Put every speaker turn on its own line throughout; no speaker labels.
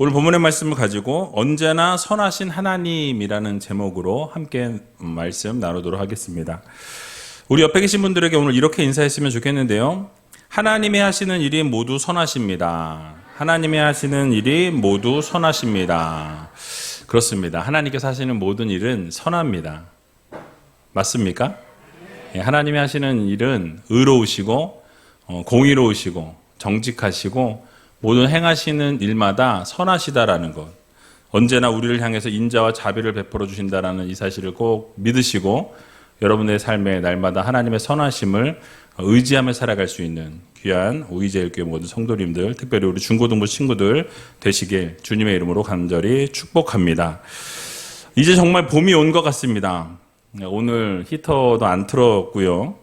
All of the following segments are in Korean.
오늘 본문의 말씀을 가지고 언제나 선하신 하나님이라는 제목으로 함께 말씀 나누도록 하겠습니다. 우리 옆에 계신 분들에게 오늘 이렇게 인사했으면 좋겠는데요. 하나님이 하시는 일이 모두 선하십니다. 하나님이 하시는 일이 모두 선하십니다. 그렇습니다. 하나님께서 하시는 모든 일은 선합니다. 맞습니까? 하나님이 하시는 일은 의로우시고 공의로우시고 정직하시고 모든 행하시는 일마다 선하시다라는 것, 언제나 우리를 향해서 인자와 자비를 베풀어 주신다라는 이 사실을 꼭 믿으시고 여러분의 삶에 날마다 하나님의 선하심을 의지하며 살아갈 수 있는 귀한 오이제일교회 모든 성도님들, 특별히 우리 중고등부 친구들 되시길 주님의 이름으로 간절히 축복합니다. 이제 정말 봄이 온 것 같습니다. 오늘 히터도 안 틀었고요.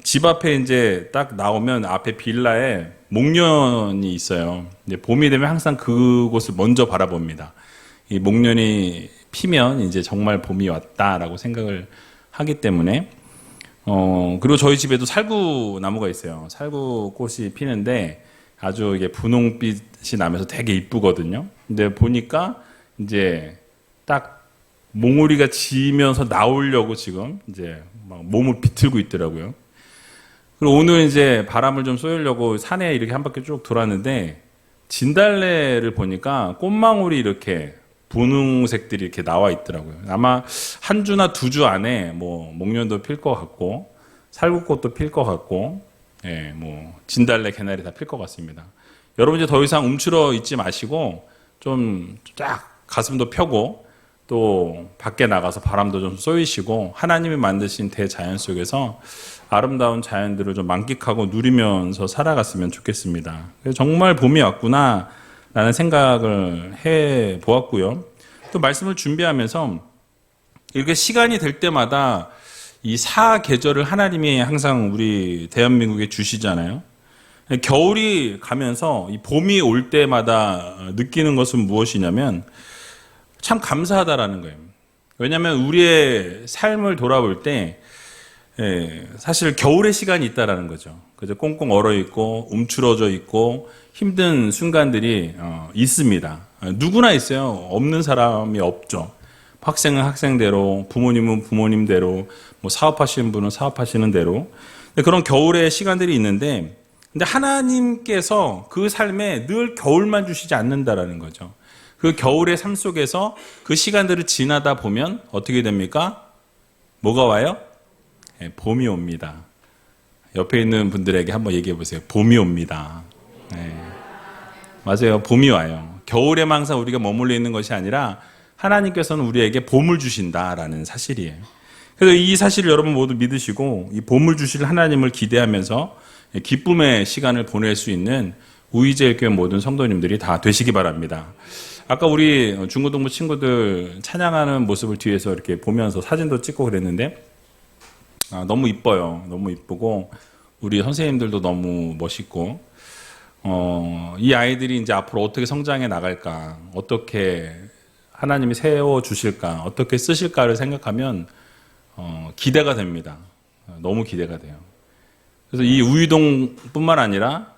집 앞에 이제 딱 나오면 앞에 빌라에 목련이 있어요. 이제 봄이 되면 항상 그곳을 먼저 바라봅니다. 이 목련이 피면 이제 정말 봄이 왔다라고 생각을 하기 때문에, 그리고 저희 집에도 살구 나무가 있어요. 살구 꽃이 피는데 아주 이게 분홍빛이 나면서 되게 이쁘거든요. 근데 보니까 이제 딱 몽우리가 지면서 나오려고 지금 이제 막 몸을 비틀고 있더라고요. 그리고 오늘 이제 바람을 좀 쏘려고 산에 이렇게 한 바퀴 쭉 돌았는데 진달래를 보니까 꽃망울이 이렇게 분홍색들이 이렇게 나와 있더라고요. 아마 한 주나 두 주 안에 뭐 목련도 필 것 같고 살구꽃도 필 것 같고, 뭐 진달래, 개나리 다 필 것 같습니다. 여러분 이제 더 이상 움츠러 있지 마시고 좀 쫙 가슴도 펴고 또 밖에 나가서 바람도 좀 쏘이시고 하나님이 만드신 대자연 속에서 아름다운 자연들을 좀 만끽하고 누리면서 살아갔으면 좋겠습니다. 정말 봄이 왔구나 라는 생각을 해 보았고요. 또 말씀을 준비하면서 이렇게 시간이 될 때마다 이 사계절을 하나님이 항상 우리 대한민국에 주시잖아요. 겨울이 가면서 이 봄이 올 때마다 느끼는 것은 무엇이냐면 참 감사하다라는 거예요. 왜냐하면 우리의 삶을 돌아볼 때 사실 겨울의 시간이 있다라는 거죠. 그죠? 꽁꽁 얼어 있고 움츠러져 있고 힘든 순간들이 있습니다. 누구나 있어요. 없는 사람이 없죠. 학생은 학생대로, 부모님은 부모님대로, 뭐 사업하시는 분은 사업하시는 대로. 그런 겨울의 시간들이 있는데, 근데 하나님께서 그 삶에 늘 겨울만 주시지 않는다라는 거죠. 그 겨울의 삶 속에서 그 시간들을 지나다 보면 어떻게 됩니까? 뭐가 와요? 봄이 옵니다. 옆에 있는 분들에게 한번 얘기해 보세요. 봄이 옵니다. 맞아요. 봄이 와요. 겨울에만 항상 우리가 머물러 있는 것이 아니라 하나님께서는 우리에게 봄을 주신다라는 사실이에요. 그래서 이 사실을 여러분 모두 믿으시고 이 봄을 주실 하나님을 기대하면서 기쁨의 시간을 보낼 수 있는 우이제일교회 모든 성도님들이 다 되시기 바랍니다. 아까 우리 중고등부 친구들 찬양하는 모습을 뒤에서 이렇게 보면서 사진도 찍고 그랬는데 너무 이뻐요. 너무 이쁘고 우리 선생님들도 너무 멋있고 이 아이들이 이제 앞으로 어떻게 성장해 나갈까, 어떻게 하나님이 세워 주실까, 어떻게 쓰실까를 생각하면 기대가 됩니다. 너무 기대가 돼요. 그래서 이 우이동뿐만 아니라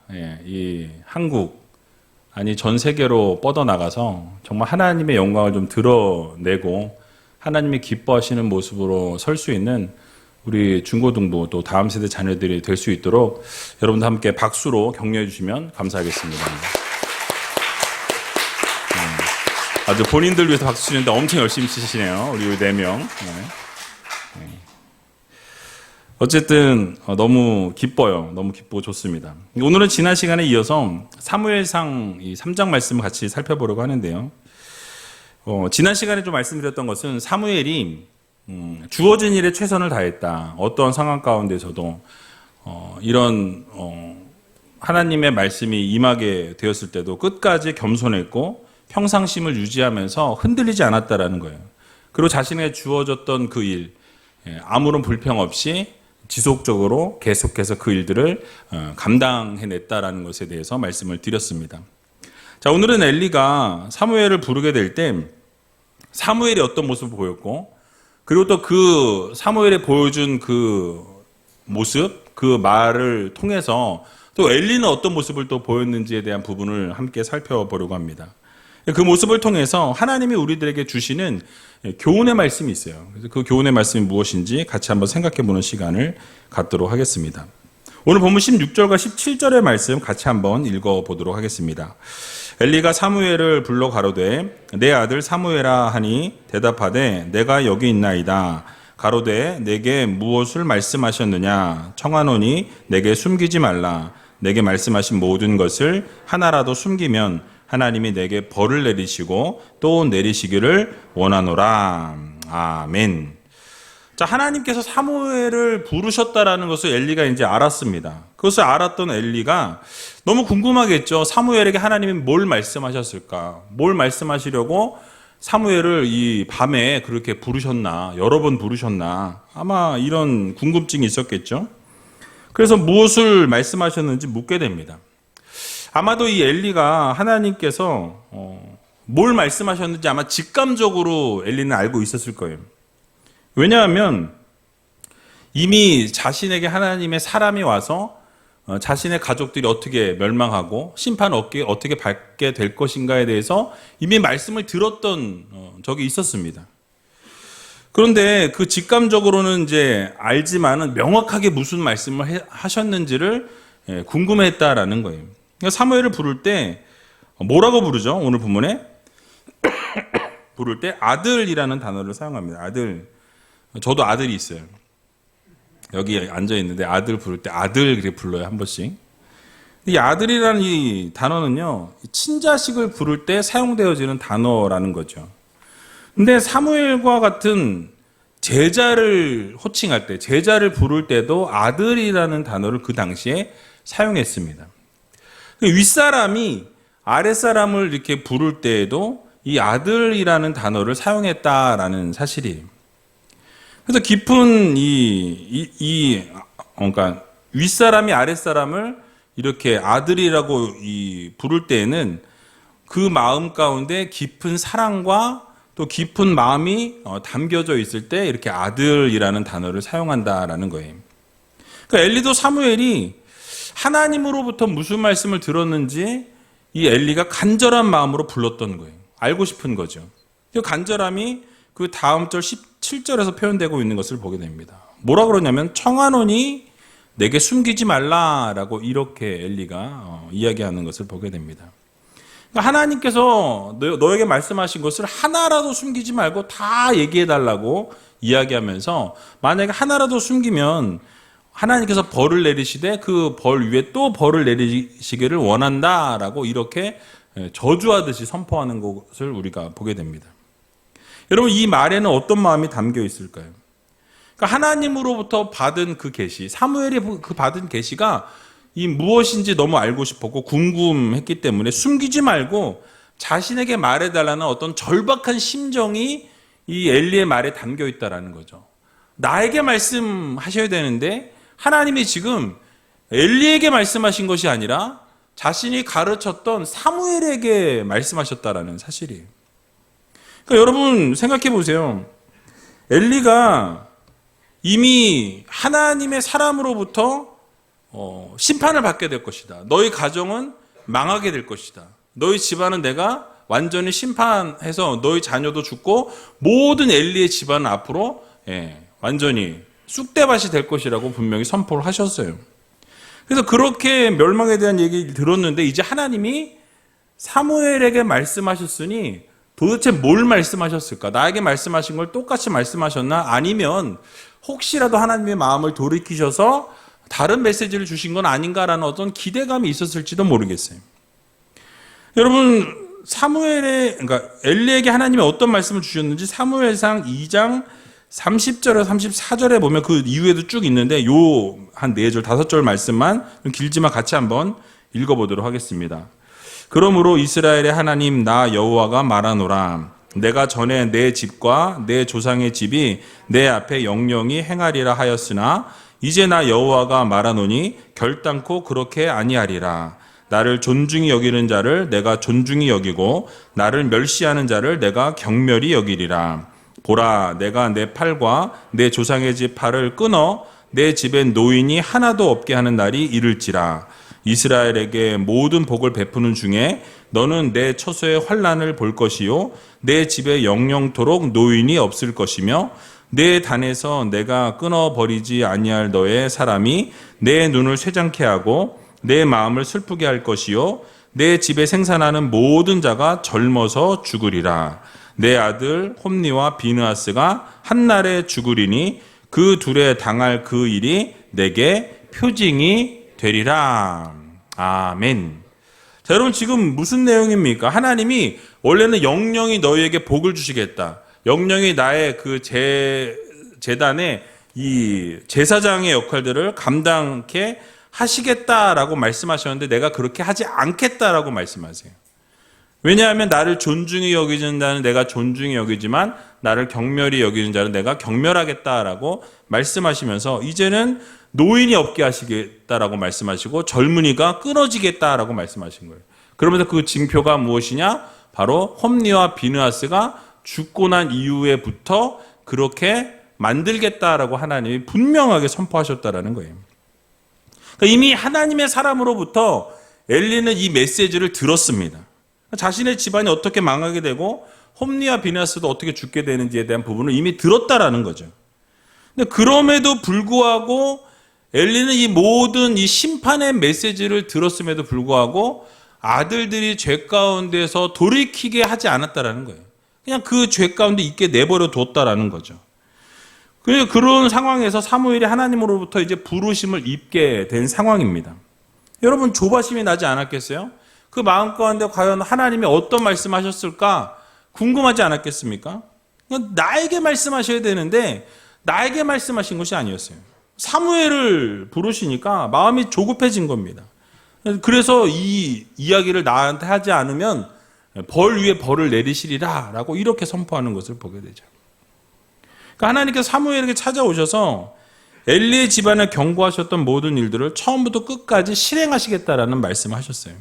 이 한국 아니 전 세계로 뻗어나가서 정말 하나님의 영광을 좀 드러내고 하나님이 기뻐하시는 모습으로 설 수 있는 우리 중고등부 또 다음 세대 자녀들이 될 수 있도록 여러분도 함께 박수로 격려해 주시면 감사하겠습니다. 아주 본인들 위해서 박수 치는데 엄청 열심히 치시네요. 우리 4명. 어쨌든 너무 기뻐요. 너무 기쁘고 좋습니다. 오늘은 지난 시간에 이어서 사무엘상 이 3장 말씀을 같이 살펴보려고 하는데요. 지난 시간에 좀 말씀드렸던 것은 사무엘이 주어진 일에 최선을 다했다. 어떤 상황 가운데서도 이런 하나님의 말씀이 임하게 되었을 때도 끝까지 겸손했고 평상심을 유지하면서 흔들리지 않았다라는 거예요. 그리고 자신에게 주어졌던 그 일, 아무런 불평 없이 지속적으로 계속해서 그 일들을 감당해냈다라는 것에 대해서 말씀을 드렸습니다. 자, 오늘은 엘리가 사무엘을 부르게 될 때 사무엘이 어떤 모습을 보였고, 그리고 또 그 사무엘이 보여준 그 모습, 그 말을 통해서 또 엘리는 어떤 모습을 또 보였는지에 대한 부분을 함께 살펴보려고 합니다. 그 모습을 통해서 하나님이 우리들에게 주시는 교훈의 말씀이 있어요. 그래서 그 교훈의 말씀이 무엇인지 같이 한번 생각해 보는 시간을 갖도록 하겠습니다. 오늘 본문 16절과 17절의 말씀 같이 한번 읽어보도록 하겠습니다. 엘리가 사무엘을 불러 가로되 내 아들 사무엘아 하니 대답하되 내가 여기 있나이다. 가로되 내게 무엇을 말씀하셨느냐 청하노니 내게 숨기지 말라. 내게 말씀하신 모든 것을 하나라도 숨기면 하나님이 내게 벌을 내리시고 또 내리시기를 원하노라. 아멘. 자, 하나님께서 사무엘을 부르셨다라는 것을 엘리가 이제 알았습니다. 그것을 알았던 엘리가 너무 궁금하겠죠. 사무엘에게 하나님이 뭘 말씀하셨을까? 뭘 말씀하시려고 사무엘을 이 밤에 그렇게 부르셨나? 여러 번 부르셨나? 아마 이런 궁금증이 있었겠죠. 그래서 무엇을 말씀하셨는지 묻게 됩니다. 아마도 이 엘리가 하나님께서 뭘 말씀하셨는지 아마 직감적으로 엘리는 알고 있었을 거예요. 왜냐하면 이미 자신에게 하나님의 사람이 와서 자신의 가족들이 어떻게 멸망하고 심판 어떻게 받게 될 것인가에 대해서 이미 말씀을 들었던 적이 있었습니다. 그런데 그 직감적으로는 이제 알지만은 명확하게 무슨 말씀을 하셨는지를 궁금해했다라는 거예요. 그러니까 사무엘을 부를 때 뭐라고 부르죠? 오늘 본문에 부를 때 아들이라는 단어를 사용합니다. 아들. 저도 아들이 있어요. 여기 앉아 있는데 아들 부를 때 아들 그렇게 불러요, 한 번씩. 이 아들이라는 이 단어는요, 친자식을 부를 때 사용되어지는 단어라는 거죠. 근데 사무엘과 같은 제자를 호칭할 때, 제자를 부를 때도 아들이라는 단어를 그 당시에 사용했습니다. 윗사람이 아랫사람을 이렇게 부를 때에도 이 아들이라는 단어를 사용했다라는 사실이에요. 그래서 깊은 그러니까 윗사람이 아랫사람을 이렇게 아들이라고 부를 때에는 그 마음 가운데 깊은 사랑과 또 깊은 마음이 담겨져 있을 때 이렇게 아들이라는 단어를 사용한다라는 거예요. 그러니까 엘리도 사무엘이 하나님으로부터 무슨 말씀을 들었는지 이 엘리가 간절한 마음으로 불렀던 거예요. 알고 싶은 거죠. 그 간절함이 그 다음 절 17절에서 표현되고 있는 것을 보게 됩니다. 뭐라 그러냐면 청하노니 내게 숨기지 말라라고 이렇게 엘리가 이야기하는 것을 보게 됩니다. 그러니까 하나님께서 너에게 말씀하신 것을 하나라도 숨기지 말고 다 얘기해달라고 이야기하면서 만약에 하나라도 숨기면 하나님께서 벌을 내리시되 그 벌 위에 또 벌을 내리시기를 원한다라고 이렇게 저주하듯이 선포하는 것을 우리가 보게 됩니다. 여러분, 이 말에는 어떤 마음이 담겨 있을까요? 그러니까 하나님으로부터 받은 그 계시, 사무엘이 그 받은 계시가 이 무엇인지 너무 알고 싶었고 궁금했기 때문에 숨기지 말고 자신에게 말해달라는 어떤 절박한 심정이 이 엘리의 말에 담겨 있다라는 거죠. 나에게 말씀하셔야 되는데 하나님이 지금 엘리에게 말씀하신 것이 아니라 자신이 가르쳤던 사무엘에게 말씀하셨다라는 사실이에요. 그러니까 여러분 생각해 보세요. 엘리가 이미 하나님의 사람으로부터 심판을 받게 될 것이다. 너희 가정은 망하게 될 것이다. 너희 집안은 내가 완전히 심판해서 너희 자녀도 죽고 모든 엘리의 집안은 앞으로 완전히 쑥대밭이 될 것이라고 분명히 선포를 하셨어요. 그래서 그렇게 멸망에 대한 얘기를 들었는데 이제 하나님이 사무엘에게 말씀하셨으니 도대체 뭘 말씀하셨을까? 나에게 말씀하신 걸 똑같이 말씀하셨나? 아니면 혹시라도 하나님의 마음을 돌이키셔서 다른 메시지를 주신 건 아닌가라는 어떤 기대감이 있었을지도 모르겠어요. 여러분, 그러니까 엘리에게 하나님이 어떤 말씀을 주셨는지 사무엘상 2장 30절에서 34절에 보면 그 이후에도 쭉 있는데 요 한 4절, 5절 말씀만 좀 길지만 같이 한번 읽어보도록 하겠습니다. 그러므로 이스라엘의 하나님 나 여호와가 말하노라. 내가 전에 내 집과 내 조상의 집이 내 앞에 영영히 행하리라 하였으나 이제 나 여호와가 말하노니 결단코 그렇게 아니하리라. 나를 존중히 여기는 자를 내가 존중히 여기고 나를 멸시하는 자를 내가 경멸히 여기리라. 보라, 내가 내 팔과 내 조상의 집 팔을 끊어 내 집엔 노인이 하나도 없게 하는 날이 이를지라. 이스라엘에게 모든 복을 베푸는 중에 너는 내 처소의 환난을 볼 것이요 내 집에 영영토록 노인이 없을 것이며 내 단에서 내가 끊어버리지 아니할 너의 사람이 내 눈을 쇠장케 하고 내 마음을 슬프게 할 것이요 내 집에 생산하는 모든 자가 젊어서 죽으리라. 내 아들 홈니와 비느하스가 한날에 죽으리니 그 둘에 당할 그 일이 내게 표징이 되리라. 아멘. 자, 여러분 지금 무슨 내용입니까? 하나님이 원래는 영영이 너희에게 복을 주시겠다. 영영이 나의 그 재단의 이 제사장의 역할들을 감당케 하시겠다라고 말씀하셨는데 내가 그렇게 하지 않겠다라고 말씀하세요. 왜냐하면 나를 존중히 여기는 자는 내가 존중히 여기지만 나를 경멸히 여기는 자는 내가 경멸하겠다라고 말씀하시면서 이제는 노인이 없게 하시겠다라고 말씀하시고 젊은이가 끊어지겠다라고 말씀하신 거예요. 그러면서 그 징표가 무엇이냐? 바로 홈니와 비느하스가 죽고 난 이후에부터 그렇게 만들겠다라고 하나님이 분명하게 선포하셨다라는 거예요. 그러니까 이미 하나님의 사람으로부터 엘리는 이 메시지를 들었습니다. 자신의 집안이 어떻게 망하게 되고 홈니와 비느하스도 어떻게 죽게 되는지에 대한 부분을 이미 들었다라는 거죠. 근데 그럼에도 불구하고 엘리는 이 모든 이 심판의 메시지를 들었음에도 불구하고 아들들이 죄 가운데서 돌이키게 하지 않았다라는 거예요. 그냥 그 죄 가운데 있게 내버려 뒀다라는 거죠. 그런 상황에서 사무엘이 하나님으로부터 이제 부르심을 입게 된 상황입니다. 여러분 조바심이 나지 않았겠어요? 그 마음 가운데 과연 하나님이 어떤 말씀하셨을까 궁금하지 않았겠습니까? 그냥 나에게 말씀하셔야 되는데 나에게 말씀하신 것이 아니었어요. 사무엘을 부르시니까 마음이 조급해진 겁니다. 그래서 이 이야기를 나한테 하지 않으면 벌 위에 벌을 내리시리라 라고 이렇게 선포하는 것을 보게 되죠. 그러니까 하나님께서 사무엘에게 찾아오셔서 엘리의 집안을 경고하셨던 모든 일들을 처음부터 끝까지 실행하시겠다라는 말씀을 하셨어요.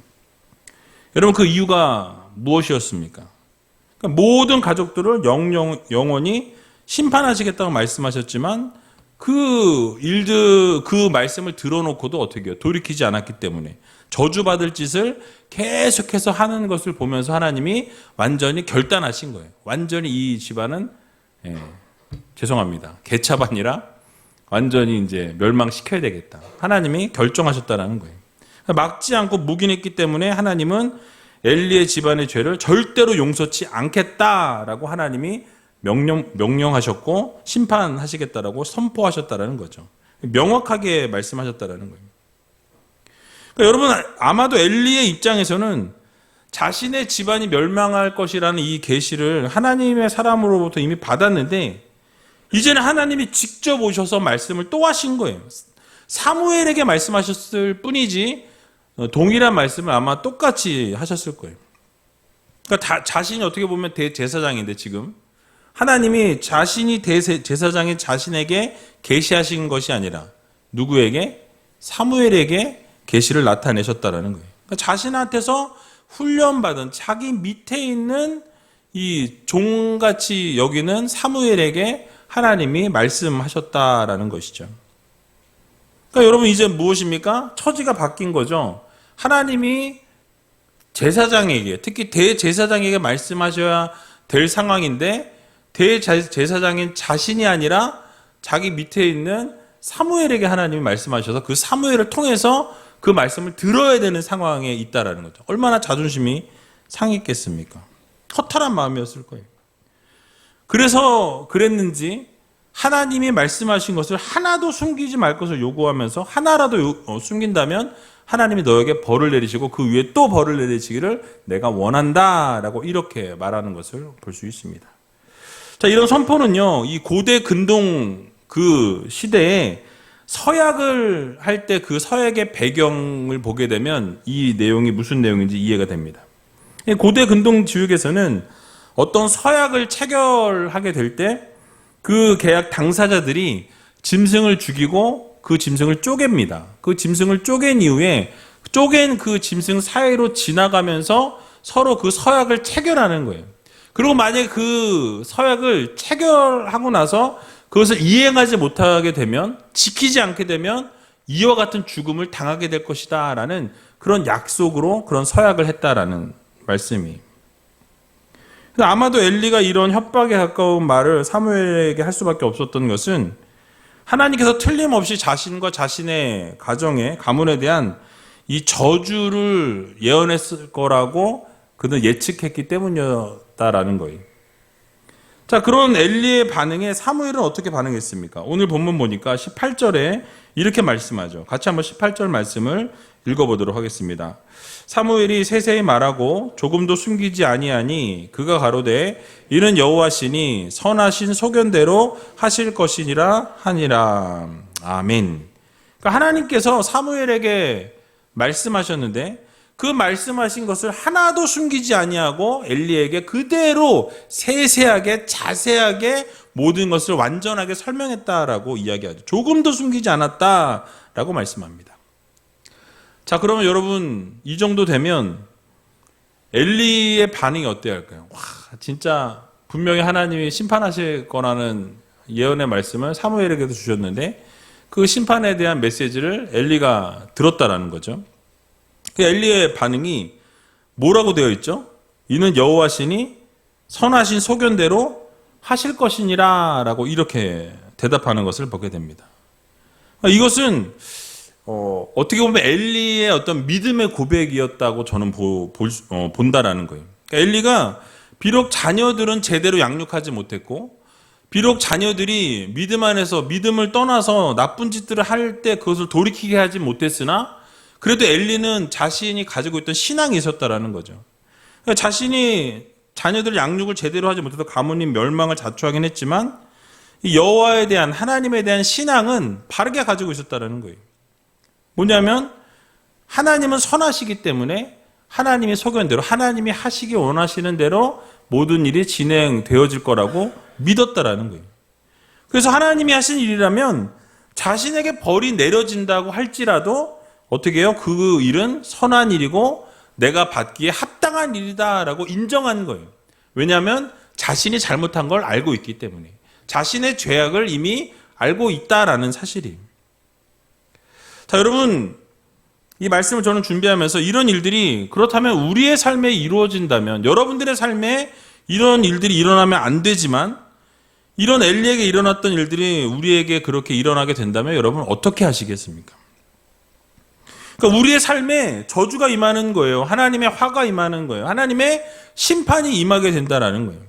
여러분 그 이유가 무엇이었습니까? 그러니까 모든 가족들을 영원히 심판하시겠다고 말씀하셨지만 그 말씀을 들어놓고도 어떻게 해요? 돌이키지 않았기 때문에 저주받을 짓을 계속해서 하는 것을 보면서 하나님이 완전히 결단하신 거예요. 완전히 이 집안은 죄송합니다. 개차반이라 완전히 이제 멸망시켜야 되겠다. 하나님이 결정하셨다라는 거예요. 막지 않고 묵인했기 때문에 하나님은 엘리의 집안의 죄를 절대로 용서치 않겠다라고 하나님이 명령하셨고 심판하시겠다라고 선포하셨다라는 거죠. 명확하게 말씀하셨다라는 거예요. 그러니까 여러분 아마도 엘리의 입장에서는 자신의 집안이 멸망할 것이라는 이 계시를 하나님의 사람으로부터 이미 받았는데 이제는 하나님이 직접 오셔서 말씀을 또 하신 거예요. 사무엘에게 말씀하셨을 뿐이지 동일한 말씀을 아마 똑같이 하셨을 거예요. 그러니까 자신이 어떻게 보면 대제사장인데 지금 하나님이 자신이 대제사장인 자신에게 계시하신 것이 아니라 누구에게? 사무엘에게 계시를 나타내셨다라는 거예요. 그러니까 자신한테서 훈련받은 자기 밑에 있는 이 종같이 여기는 사무엘에게 하나님이 말씀하셨다라는 것이죠. 그러니까 여러분 이제 무엇입니까? 처지가 바뀐 거죠. 하나님이 제사장에게 특히 대제사장에게 말씀하셔야 될 상황인데 대제사장인 자신이 아니라 자기 밑에 있는 사무엘에게 하나님이 말씀하셔서 그 사무엘을 통해서 그 말씀을 들어야 되는 상황에 있다라는 거죠. 얼마나 자존심이 상했겠습니까? 허탈한 마음이었을 거예요. 그래서 그랬는지 하나님이 말씀하신 것을 하나도 숨기지 말 것을 요구하면서 하나라도 숨긴다면 하나님이 너에게 벌을 내리시고 그 위에 또 벌을 내리시기를 내가 원한다라고 이렇게 말하는 것을 볼 수 있습니다. 자, 이런 선포는요, 이 고대 근동 그 시대에 서약을 할 때 그 서약의 배경을 보게 되면 이 내용이 무슨 내용인지 이해가 됩니다. 고대 근동 지역에서는 어떤 서약을 체결하게 될 때 그 계약 당사자들이 짐승을 죽이고 그 짐승을 쪼갭니다. 그 짐승을 쪼갠 이후에 쪼갠 그 짐승 사이로 지나가면서 서로 그 서약을 체결하는 거예요. 그리고 만약에 그 서약을 체결하고 나서 그것을 이행하지 못하게 되면, 지키지 않게 되면 이와 같은 죽음을 당하게 될 것이다 라는 그런 약속으로 그런 서약을 했다라는 말씀이. 아마도 엘리가 이런 협박에 가까운 말을 사무엘에게 할 수밖에 없었던 것은 하나님께서 틀림없이 자신과 자신의 가문에 대한 이 저주를 예언했을 거라고 그는 예측했기 때문이었다라는 거예요. 자, 그런 엘리의 반응에 사무엘은 어떻게 반응했습니까? 오늘 본문 보니까 18절에 이렇게 말씀하죠. 같이 한번 18절 말씀을 읽어보도록 하겠습니다. 사무엘이 세세히 말하고 조금도 숨기지 아니하니 그가 가로되 이는 여호와시니 선하신 소견대로 하실 것이니라 하니라. 아멘. 그러니까 하나님께서 사무엘에게 말씀하셨는데 그 말씀하신 것을 하나도 숨기지 아니하고 엘리에게 그대로 세세하게 자세하게 모든 것을 완전하게 설명했다라고 이야기하죠. 조금도 숨기지 않았다라고 말씀합니다. 자, 그러면 여러분 이 정도 되면 엘리의 반응이 어때야 할까요? 와, 진짜 분명히 하나님이 심판하실 거라는 예언의 말씀을 사무엘에게도 주셨는데 그 심판에 대한 메시지를 엘리가 들었다라는 거죠. 그 엘리의 반응이 뭐라고 되어 있죠? 이는 여호와시니 선하신 소견대로 하실 것이니라 라고 이렇게 대답하는 것을 보게 됩니다. 이것은 어떻게 보면 엘리의 어떤 믿음의 고백이었다고 저는 본다라는 거예요. 그러니까 엘리가 비록 자녀들은 제대로 양육하지 못했고 비록 자녀들이 믿음 안에서 믿음을 떠나서 나쁜 짓들을 할 때 그것을 돌이키게 하지 못했으나 그래도 엘리는 자신이 가지고 있던 신앙이 있었다라는 거죠. 그러니까 자신이 자녀들 양육을 제대로 하지 못해서 가문인 멸망을 자초하긴 했지만 여호와에 대한 하나님에 대한 신앙은 바르게 가지고 있었다라는 거예요. 뭐냐면 하나님은 선하시기 때문에 하나님의 소견대로 하나님이 하시기 원하시는 대로 모든 일이 진행되어질 거라고 믿었다라는 거예요. 그래서 하나님이 하신 일이라면 자신에게 벌이 내려진다고 할지라도 어떻게 해요? 그 일은 선한 일이고 내가 받기에 합당한 일이다라고 인정한 거예요. 왜냐하면 자신이 잘못한 걸 알고 있기 때문에 자신의 죄악을 이미 알고 있다라는 사실이에요. 자, 여러분 이 말씀을 저는 준비하면서 이런 일들이 그렇다면 우리의 삶에 이루어진다면 여러분들의 삶에 이런 일들이 일어나면 안 되지만 이런 엘리에게 일어났던 일들이 우리에게 그렇게 일어나게 된다면 여러분 어떻게 하시겠습니까? 그러니까 우리의 삶에 저주가 임하는 거예요. 하나님의 화가 임하는 거예요. 하나님의 심판이 임하게 된다라는 거예요.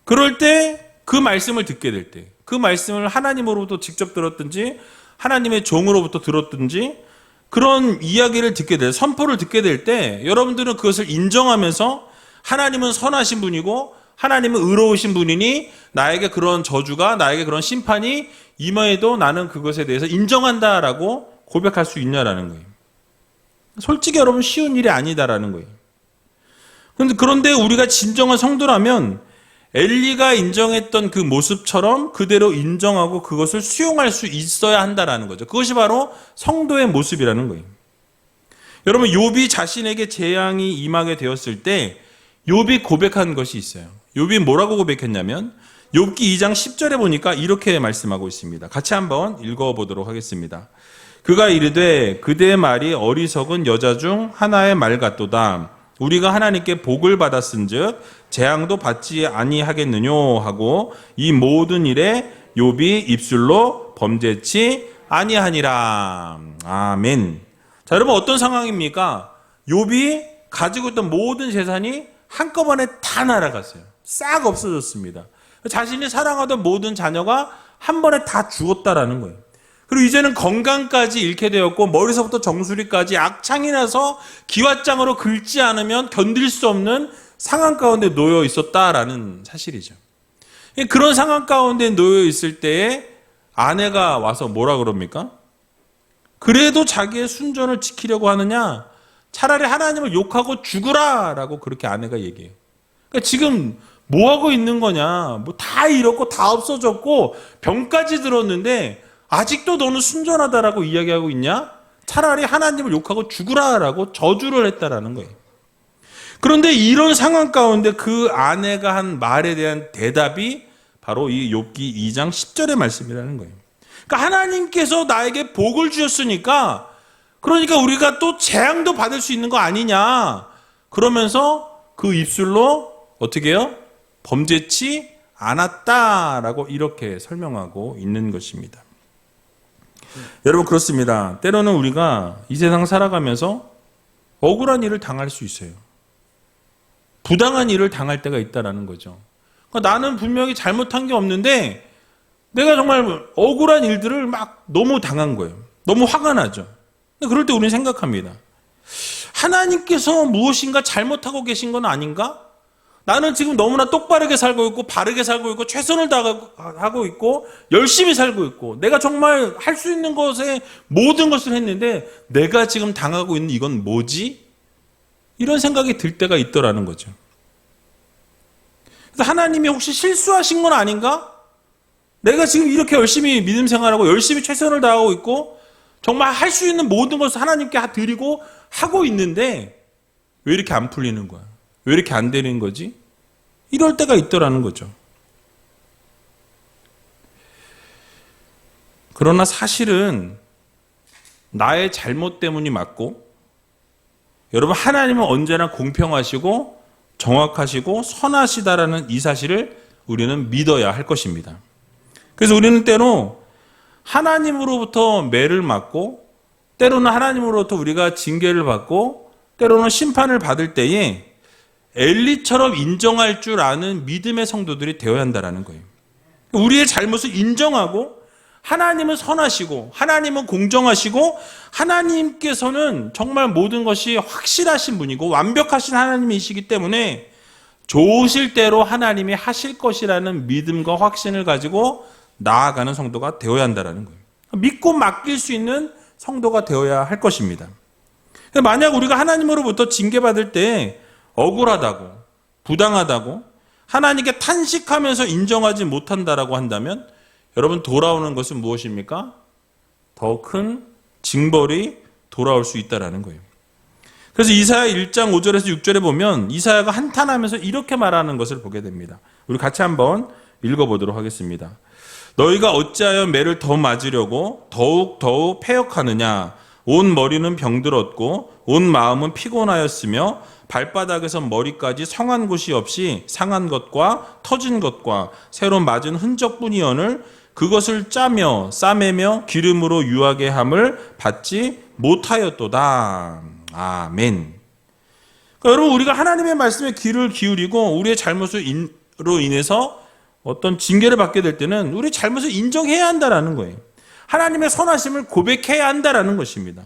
그럴 때 그 말씀을 듣게 될 때, 그 말씀을 하나님으로부터 직접 들었든지 하나님의 종으로부터 들었든지 그런 이야기를 듣게 될, 선포를 듣게 될 때 여러분들은 그것을 인정하면서 하나님은 선하신 분이고 하나님은 의로우신 분이니 나에게 그런 저주가 나에게 그런 심판이 임하여도 나는 그것에 대해서 인정한다라고 고백할 수 있냐라는 거예요. 솔직히 여러분 쉬운 일이 아니다라는 거예요. 그런데 우리가 진정한 성도라면 엘리가 인정했던 그 모습처럼 그대로 인정하고 그것을 수용할 수 있어야 한다라는 거죠. 그것이 바로 성도의 모습이라는 거예요. 여러분 욥이 자신에게 재앙이 임하게 되었을 때 욥이 고백한 것이 있어요. 욥이 뭐라고 고백했냐면 욥기 2장 10절에 보니까 이렇게 말씀하고 있습니다. 같이 한번 읽어보도록 하겠습니다. 그가 이르되 그대의 말이 어리석은 여자 중 하나의 말 같도다. 우리가 하나님께 복을 받았은즉 재앙도 받지 아니하겠느뇨 하고 이 모든 일에 욥이 입술로 범죄치 아니하니라. 아멘. 자, 여러분 어떤 상황입니까? 욥이 가지고 있던 모든 재산이 한꺼번에 다 날아갔어요. 싹 없어졌습니다. 자신이 사랑하던 모든 자녀가 한 번에 다 죽었다라는 거예요. 그리고 이제는 건강까지 잃게 되었고 머리서부터 정수리까지 악창이 나서 기왓장으로 긁지 않으면 견딜 수 없는 상황 가운데 놓여 있었다라는 사실이죠. 그런 상황 가운데 놓여 있을 때에 아내가 와서 뭐라 그럽니까? 그래도 자기의 순전을 지키려고 하느냐? 차라리 하나님을 욕하고 죽으라 라고 그렇게 아내가 얘기해요. 그러니까 지금 뭐 하고 있는 거냐? 뭐 다 잃었고 다 없어졌고 병까지 들었는데 아직도 너는 순전하다라고 이야기하고 있냐? 차라리 하나님을 욕하고 죽으라라고 저주를 했다라는 거예요. 그런데 이런 상황 가운데 그 아내가 한 말에 대한 대답이 바로 이 욥기 2장 10절의 말씀이라는 거예요. 그러니까 하나님께서 나에게 복을 주셨으니까 그러니까 우리가 또 재앙도 받을 수 있는 거 아니냐. 그러면서 그 입술로 어떻게 해요? 범죄치 않았다라고 이렇게 설명하고 있는 것입니다. 여러분 그렇습니다. 때로는 우리가 이 세상 살아가면서 억울한 일을 당할 수 있어요. 부당한 일을 당할 때가 있다라는 거죠. 그러니까 나는 분명히 잘못한 게 없는데 내가 정말 억울한 일들을 막 너무 당한 거예요. 너무 화가 나죠. 근데 그럴 때 우리는 생각합니다. 하나님께서 무엇인가 잘못하고 계신 건 아닌가? 나는 지금 너무나 똑바르게 살고 있고 바르게 살고 있고 최선을 다하고 있고 열심히 살고 있고 내가 정말 할 수 있는 것에 모든 것을 했는데 내가 지금 당하고 있는 이건 뭐지? 이런 생각이 들 때가 있더라는 거죠. 그래서 하나님이 혹시 실수하신 건 아닌가? 내가 지금 이렇게 열심히 믿음 생활하고 열심히 최선을 다하고 있고 정말 할 수 있는 모든 것을 하나님께 드리고 하고 있는데 왜 이렇게 안 풀리는 거야? 왜 이렇게 안 되는 거지? 이럴 때가 있더라는 거죠. 그러나 사실은 나의 잘못 때문이 맞고 여러분 하나님은 언제나 공평하시고 정확하시고 선하시다라는 이 사실을 우리는 믿어야 할 것입니다. 그래서 우리는 때로 하나님으로부터 매를 맞고 때로는 하나님으로부터 우리가 징계를 받고 때로는 심판을 받을 때에 엘리처럼 인정할 줄 아는 믿음의 성도들이 되어야 한다는 거예요. 우리의 잘못을 인정하고 하나님은 선하시고 하나님은 공정하시고 하나님께서는 정말 모든 것이 확실하신 분이고 완벽하신 하나님이시기 때문에 좋으실 대로 하나님이 하실 것이라는 믿음과 확신을 가지고 나아가는 성도가 되어야 한다는 거예요. 믿고 맡길 수 있는 성도가 되어야 할 것입니다. 만약 우리가 하나님으로부터 징계받을 때 억울하다고 부당하다고 하나님께 탄식하면서 인정하지 못한다라고 한다면 여러분 돌아오는 것은 무엇입니까? 더 큰 징벌이 돌아올 수 있다는 거예요. 그래서 이사야 1장 5절에서 6절에 보면 이사야가 한탄하면서 이렇게 말하는 것을 보게 됩니다. 우리 같이 한번 읽어보도록 하겠습니다. 너희가 어찌하여 매를 더 맞으려고 더욱 패역하느냐. 온 머리는 병들었고 온 마음은 피곤하였으며 발바닥에서 머리까지 성한 곳이 없이 상한 것과 터진 것과 새로 맞은 흔적뿐이언을 그것을 짜며 싸매며 기름으로 유하게 함을 받지 못하였도다. 아멘. 그러니까 여러분 우리가 하나님의 말씀에 귀를 기울이고 우리의 잘못으로 인해서 어떤 징계를 받게 될 때는 우리 잘못을 인정해야 한다는 거예요. 하나님의 선하심을 고백해야 한다는 것입니다.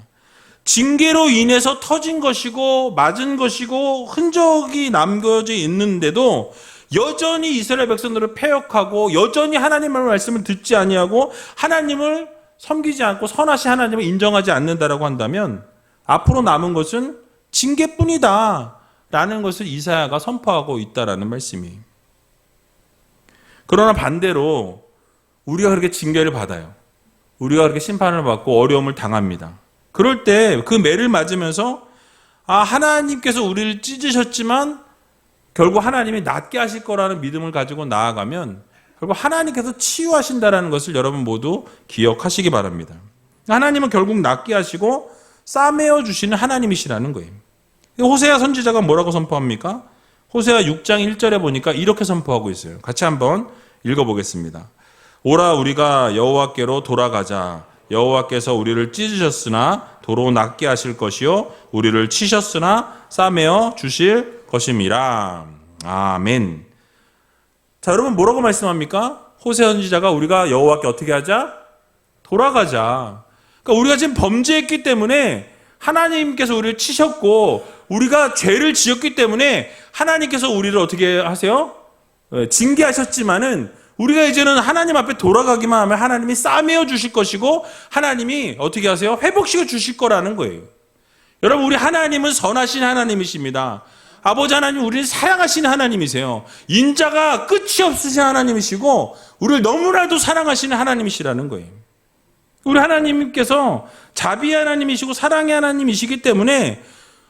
징계로 인해서 터진 것이고 맞은 것이고 흔적이 남겨져 있는데도 여전히 이스라엘 백성들을 패역하고 여전히 하나님의 말씀을 듣지 아니하고 하나님을 섬기지 않고 선하신 하나님을 인정하지 않는다라고 한다면 앞으로 남은 것은 징계뿐이다 라는 것을 이사야가 선포하고 있다라는 말씀이에요. 그러나 반대로 우리가 그렇게 징계를 받아요. 우리가 그렇게 심판을 받고 어려움을 당합니다. 그럴 때 그 매를 맞으면서 하나님께서 우리를 찢으셨지만 결국 하나님이 낫게 하실 거라는 믿음을 가지고 나아가면 결국 하나님께서 치유하신다는 것을 여러분 모두 기억하시기 바랍니다. 하나님은 결국 낫게 하시고 싸매어 주시는 하나님이시라는 거예요. 호세아 선지자가 뭐라고 선포합니까? 호세아 6장 1절에 보니까 이렇게 선포하고 있어요. 같이 한번 읽어보겠습니다. 오라 우리가 여호와께로 돌아가자. 여호와께서 우리를 찢으셨으나 도로 낫게 하실 것이요 우리를 치셨으나 싸매어 주실 것임이라. 아멘. 자, 여러분 뭐라고 말씀합니까? 호세아 선지자가 우리가 여호와께 어떻게 하자? 돌아가자. 그러니까 우리가 지금 범죄했기 때문에 하나님께서 우리를 치셨고 우리가 죄를 지었기 때문에 하나님께서 우리를 어떻게 하세요? 징계하셨지만은 우리가 이제는 하나님 앞에 돌아가기만 하면 하나님이 싸매어 주실 것이고 하나님이 어떻게 하세요? 회복시켜 주실 거라는 거예요. 여러분 우리 하나님은 선하신 하나님이십니다. 아버지 하나님 우리를 사랑하시는 하나님이세요. 인자가 끝이 없으신 하나님이시고 우리를 너무나도 사랑하시는 하나님이시라는 거예요. 우리 하나님께서 자비의 하나님이시고 사랑의 하나님이시기 때문에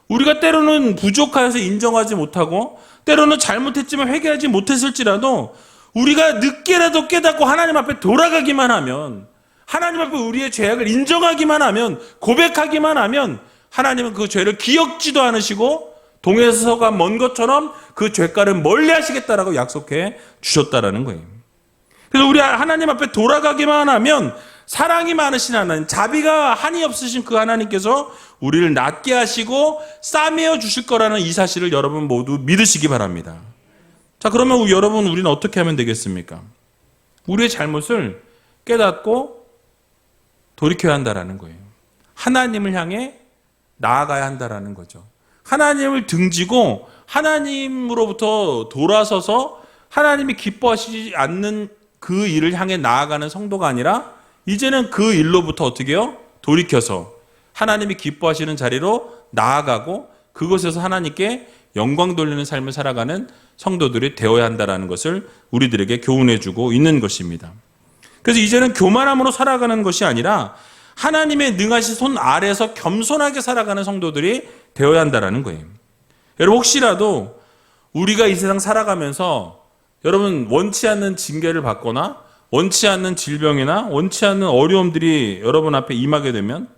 우리가 때로는 부족하여서 인정하지 못하고 때로는 잘못했지만 회개하지 못했을지라도 우리가 늦게라도 깨닫고 하나님 앞에 돌아가기만 하면 하나님 앞에 우리의 죄악을 인정하기만 하면, 고백하기만 하면 하나님은 그 죄를 기억지도 않으시고 동에서가 먼 것처럼 그 죄가를 멀리 하시겠다라고 약속해 주셨다라는 거예요. 그래서 우리 하나님 앞에 돌아가기만 하면 사랑이 많으신 하나님, 자비가 한이 없으신 그 하나님께서 우리를 낫게 하시고 싸매어 주실 거라는 이 사실을 여러분 모두 믿으시기 바랍니다. 자, 그러면 여러분, 우리는 어떻게 하면 되겠습니까? 우리의 잘못을 깨닫고 돌이켜야 한다라는 거예요. 하나님을 향해 나아가야 한다라는 거죠. 하나님을 등지고 하나님으로부터 돌아서서 하나님이 기뻐하시지 않는 그 일을 향해 나아가는 성도가 아니라 이제는 그 일로부터 어떻게 해요? 돌이켜서 하나님이 기뻐하시는 자리로 나아가고 그곳에서 하나님께 영광 돌리는 삶을 살아가는 성도들이 되어야 한다는 것을 우리들에게 교훈해주고 있는 것입니다. 그래서 이제는 교만함으로 살아가는 것이 아니라 하나님의 능하신 손 아래에서 겸손하게 살아가는 성도들이 되어야 한다는 거예요. 여러분, 혹시라도 우리가 이 세상 살아가면서 여러분 원치 않는 징계를 받거나 원치 않는 질병이나 원치 않는 어려움들이 여러분 앞에 임하게 되면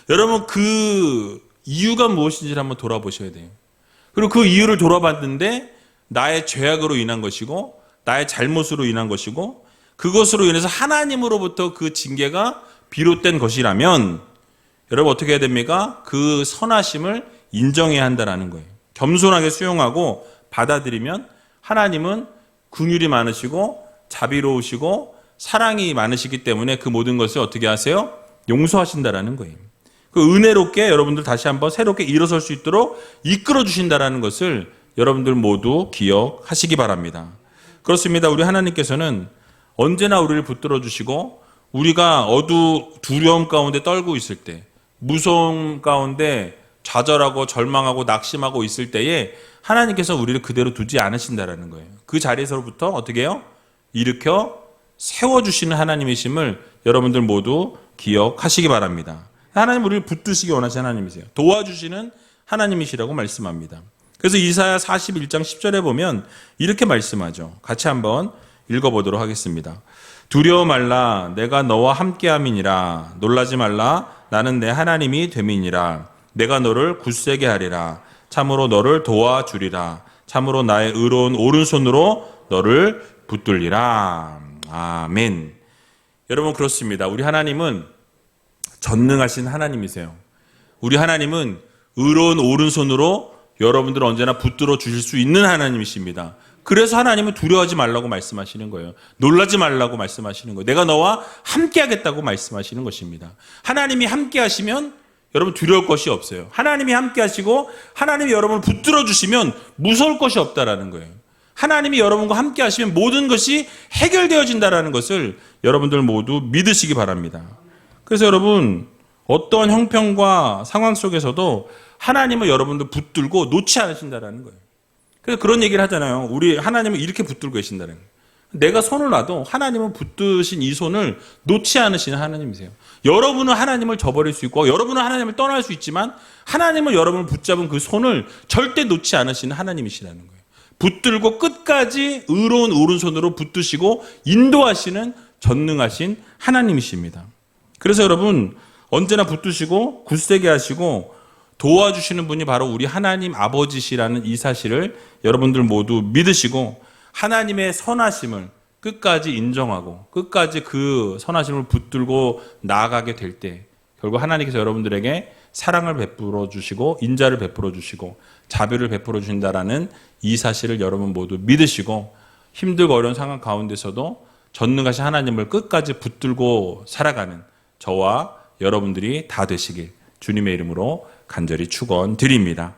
여러분 그 이유가 무엇인지를 한번 돌아보셔야 돼요. 그리고 그 이유를 돌아봤는데 나의 죄악으로 인한 것이고 나의 잘못으로 인한 것이고 그것으로 인해서 하나님으로부터 그 징계가 비롯된 것이라면 여러분 어떻게 해야 됩니까? 그 선하심을 인정해야 한다는 거예요. 겸손하게 수용하고 받아들이면 하나님은 긍휼이 많으시고 자비로우시고 사랑이 많으시기 때문에 그 모든 것을 어떻게 하세요? 용서하신다라는 거예요. 그 은혜롭게 여러분들 다시 한번 새롭게 일어설 수 있도록 이끌어 주신다라는 것을 여러분들 모두 기억하시기 바랍니다. 그렇습니다. 우리 하나님께서는 언제나 우리를 붙들어 주시고 우리가 두려움 가운데 떨고 있을 때, 무서움 가운데 좌절하고 절망하고 낙심하고 있을 때에 하나님께서 우리를 그대로 두지 않으신다라는 거예요. 그 자리에서부터 어떻게 해요? 일으켜 세워주시는 하나님이심을 여러분들 모두 기억하시기 바랍니다. 하나님 우리를 붙드시기 원하시는 하나님이세요. 도와주시는 하나님이시라고 말씀합니다. 그래서 이사야 41장 10절에 보면 이렇게 말씀하죠. 같이 한번 읽어보도록 하겠습니다. 두려워 말라, 내가 너와 함께함이니라. 놀라지 말라, 나는 내 하나님이 됨이니라. 내가 너를 굳세게 하리라. 참으로 너를 도와주리라. 참으로 나의 의로운 오른손으로 너를 붙들리라. 아멘. 여러분 그렇습니다. 우리 하나님은 전능하신 하나님이세요. 우리 하나님은 의로운 오른손으로 여러분들을 언제나 붙들어 주실 수 있는 하나님이십니다. 그래서 하나님은 두려워하지 말라고 말씀하시는 거예요. 놀라지 말라고 말씀하시는 거예요. 내가 너와 함께 하겠다고 말씀하시는 것입니다. 하나님이 함께 하시면 여러분 두려울 것이 없어요. 하나님이 함께 하시고 하나님이 여러분을 붙들어 주시면 무서울 것이 없다라는 거예요. 하나님이 여러분과 함께 하시면 모든 것이 해결되어진다라는 것을 여러분들 모두 믿으시기 바랍니다. 그래서 여러분 어떠한 형편과 상황 속에서도 하나님을 여러분들 붙들고 놓지 않으신다라는 거예요. 그래서 그런 얘기를 하잖아요. 우리 하나님은 이렇게 붙들고 계신다는 거예요. 내가 손을 놔도 하나님은 붙드신 이 손을 놓지 않으시는 하나님이세요. 여러분은 하나님을 저버릴 수 있고 여러분은 하나님을 떠날 수 있지만 하나님은 여러분을 붙잡은 그 손을 절대 놓지 않으시는 하나님이시라는 거예요. 붙들고 끝까지 의로운 오른손으로 붙드시고 인도하시는 전능하신 하나님이십니다. 그래서 여러분 언제나 붙드시고 굳세게 하시고 도와주시는 분이 바로 우리 하나님 아버지시라는 이 사실을 여러분들 모두 믿으시고 하나님의 선하심을 끝까지 인정하고 끝까지 그 선하심을 붙들고 나아가게 될 때 결국 하나님께서 여러분들에게 사랑을 베풀어 주시고 인자를 베풀어 주시고 자비를 베풀어 주신다라는 이 사실을 여러분 모두 믿으시고 힘들고 어려운 상황 가운데서도 전능하신 하나님을 끝까지 붙들고 살아가는 저와 여러분들이 다 되시길 주님의 이름으로 간절히 축원드립니다.